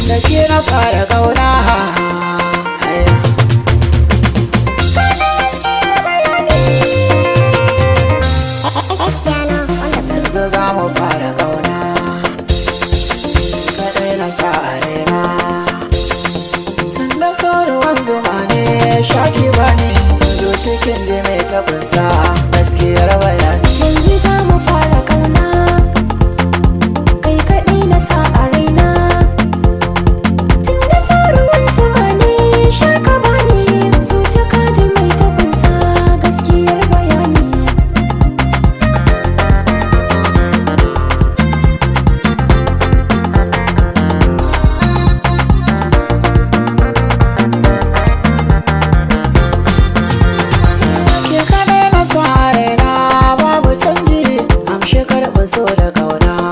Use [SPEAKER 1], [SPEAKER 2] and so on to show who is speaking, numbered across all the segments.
[SPEAKER 1] da ke na fara kauna. Yanzu za mu fara kauna, kaɗai na sa a raina. Tun da sauruwan zuma ne shaki ba ne, zo cikin ji mai taɓinsa gaskiyar bayani.
[SPEAKER 2] Yanzu za mu fara kauna, kai kaɗai na sa a raina. Tun da sauruwan zuma ne shaka ba ne, zo cikin ji mai taɓinsa gaskiyar bayani.
[SPEAKER 1] So da kauna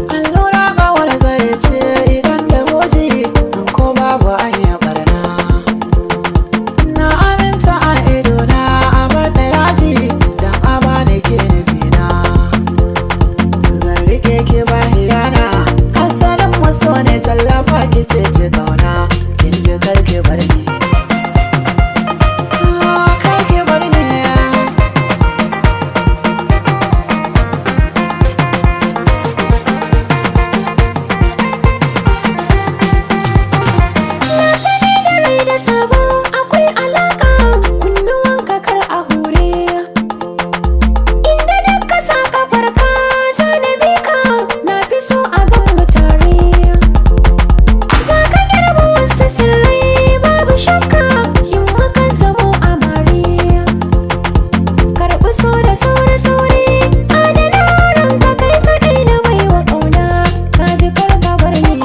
[SPEAKER 1] allura kawar zai ce idan da goji ko babu anya barna. Na aminta a idona a bada yaji dan a bani ke nufina. Zan rike ki ba hiyana, asalin maso ne tallafa ki ce ci kauna. Kin ji karki bar ni, karki bar ni.
[SPEAKER 2] Sabo akwai alaka, kunnuwanka kar a hure. Inda duk ka sa kafarka zana bi ka, na fi so a gan mu tare. Za ka girma wasu sirrai babu shakka, yin hakan zamo amare. Karɓi so da sauri-sauri, adana ranka kai kaɗai na baiwa ƙauna. Ka ji kar ka bar ni.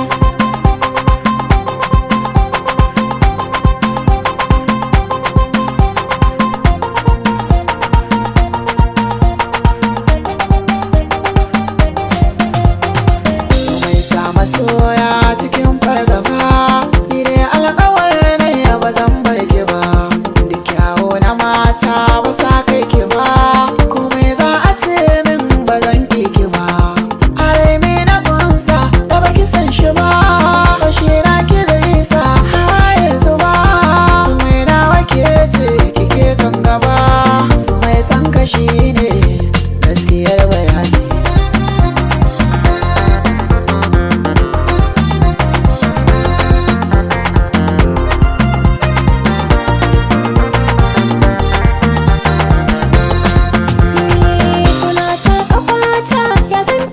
[SPEAKER 1] Masoya cikin fargaba, ni dai alƙawar ne ba zan bar ki ba. Duk kyawo na mata ba sa kai ki ba, komai za a ce min ba zan ƙi ki ba. A rai me na kunsa da baki san shi ba, bashi na ki zai sa har yanzu ba. Mai nawa ke ce kike kan gaba, su mai san kashi ne gaskiyar bayani.
[SPEAKER 2] Suna sa ƙafata ya san